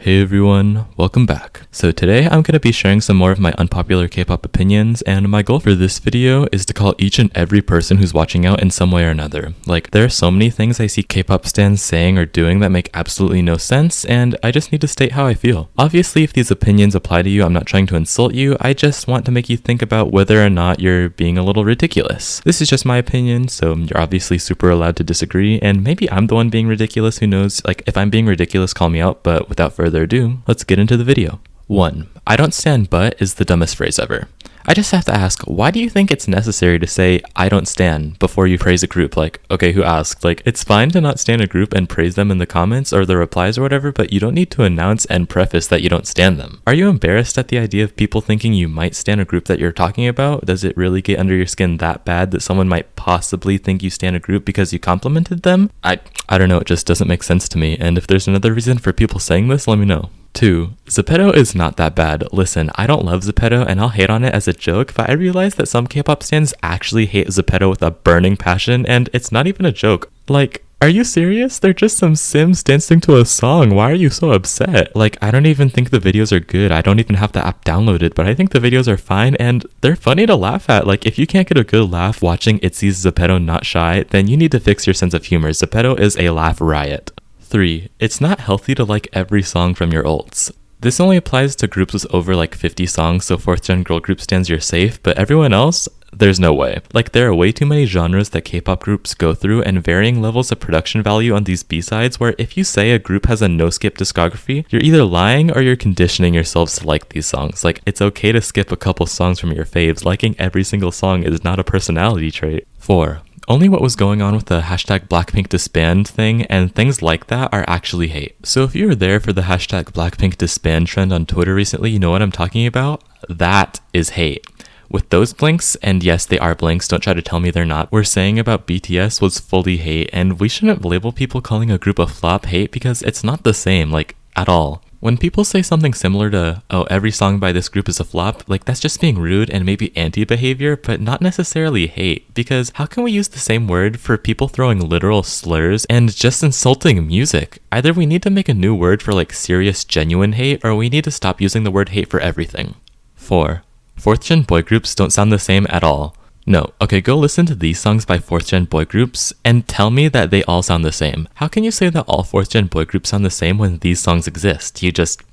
Hey everyone, welcome back. So today I'm going to be sharing some more of my unpopular K-pop opinions, and my goal for this video is to call each and every person who's watching out in some way or another. Like, there are so many things I see K-pop stans saying or doing that make absolutely no sense, and I just need to state how I feel. Obviously, if these opinions apply to you, I'm not trying to insult you, I just want to make you think about whether or not you're being a little ridiculous. This is just my opinion, so you're obviously super allowed to disagree, and maybe I'm the one being ridiculous, who knows? Like, if I'm being ridiculous, call me out, but without further ado, let's get into the video. 1. I don't stand but is the dumbest phrase ever. I just have to ask, why do you think it's necessary to say I don't stan before you praise a group? Like, okay, who asked? Like, it's fine to not stan a group and praise them in the comments or the replies or whatever, but you don't need to announce and preface that you don't stan them. Are you embarrassed at the idea of people thinking you might stan a group that you're talking about? Does it really get under your skin that bad that someone might possibly think you stan a group because you complimented them? I don't know, it just doesn't make sense to me, and if there's another reason for people saying this, let me know. 2. Zepeto is not that bad. Listen, I don't love Zepeto and I'll hate on it as a joke, but I realize that some K-pop stans actually hate Zepeto with a burning passion, and it's not even a joke. Like, are you serious? They're just some Sims dancing to a song. Why are you so upset? Like, I don't even think the videos are good. I don't even have the app downloaded, but I think the videos are fine and they're funny to laugh at. Like, if you can't get a good laugh watching ITZY's Zepeto Not Shy, then you need to fix your sense of humor. Zepeto is a laugh riot. 3. It's not healthy to like every song from your ults. This only applies to groups with over like 50 songs, so 4th gen girl group stans you're safe, but everyone else, there's no way. Like, there are way too many genres that K-pop groups go through and varying levels of production value on these B-sides where if you say a group has a no-skip discography, you're either lying or you're conditioning yourselves to like these songs. Like, it's okay to skip a couple songs from your faves. Liking every single song is not a personality trait. 4. Only what was going on with the hashtag blackpinkDisband thing and things like that are actually hate. So if you were there for the hashtag blackpinkDisband trend on Twitter recently, you know what I'm talking about? That is hate. With those blinks, and yes, they are blinks, don't try to tell me they're not, we're saying about BTS was fully hate, and we shouldn't label people calling a group a flop hate because it's not the same, like, at all. When people say something similar to, oh, every song by this group is a flop, like, that's just being rude and maybe anti-behavior, but not necessarily hate, because how can we use the same word for people throwing literal slurs and just insulting music? Either we need to make a new word for, like, serious, genuine hate, or we need to stop using the word hate for everything. 4. 4th gen boy groups don't sound the same at all. No, okay, go listen to these songs by 4th gen boy groups and tell me that they all sound the same. How can you say that all 4th gen boy groups sound the same when these songs exist?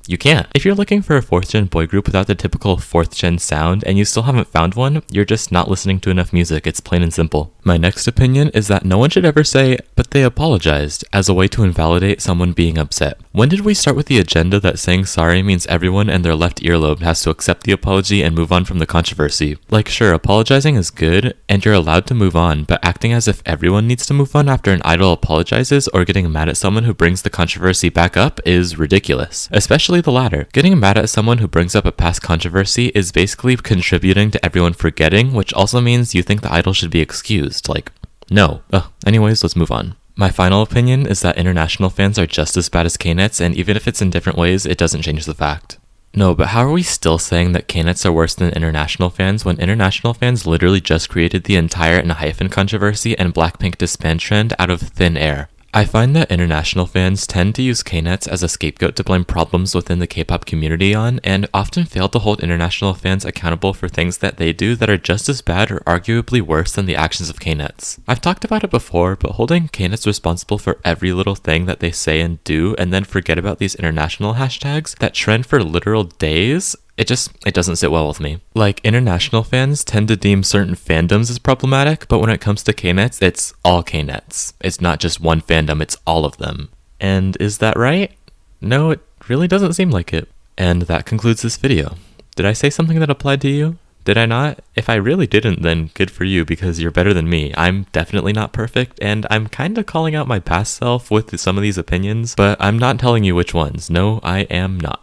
You can't. If you're looking for a 4th gen boy group without the typical 4th gen sound and you still haven't found one, you're just not listening to enough music. It's plain and simple. My next opinion is that no one should ever say, but they apologized, as a way to invalidate someone being upset. When did we start with the agenda that saying sorry means everyone and their left earlobe has to accept the apology and move on from the controversy? Like, sure, apologizing is good and you're allowed to move on, but acting as if everyone needs to move on after an idol apologizes or getting mad at someone who brings the controversy back up is ridiculous. Especially the latter. Getting mad at someone who brings up a past controversy is basically contributing to everyone forgetting, which also means you think the idol should be excused. Like, no. Anyways, let's move on. My final opinion is that international fans are just as bad as Knetz, and even if it's in different ways, it doesn't change the fact. No, but how are we still saying that Knetz are worse than international fans when international fans literally just created the entire ENHYPEN controversy and blackpinkDisband trend out of thin air? I find that international fans tend to use Knetz as a scapegoat to blame problems within the K-pop community on, and often fail to hold international fans accountable for things that they do that are just as bad or arguably worse than the actions of Knetz. I've talked about it before, but holding Knetz responsible for every little thing that they say and do, and then forget about these international hashtags that trend for literal days, it doesn't sit well with me. Like, international fans tend to deem certain fandoms as problematic, but when it comes to Knetz, it's all Knetz. It's not just one fandom, it's all of them. And is that right? No, it really doesn't seem like it. And that concludes this video. Did I say something that applied to you? Did I not? If I really didn't, then good for you because you're better than me. I'm definitely not perfect, and I'm kinda calling out my past self with some of these opinions, but I'm not telling you which ones. No, I am not.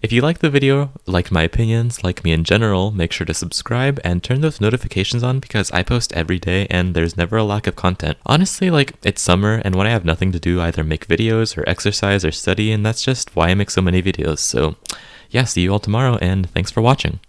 If you liked the video, liked my opinions, like me in general, make sure to subscribe and turn those notifications on because I post every day and there's never a lack of content. Honestly, like, it's summer and when I have nothing to do, I either make videos or exercise or study, and that's just why I make so many videos. So yeah, see you all tomorrow and thanks for watching.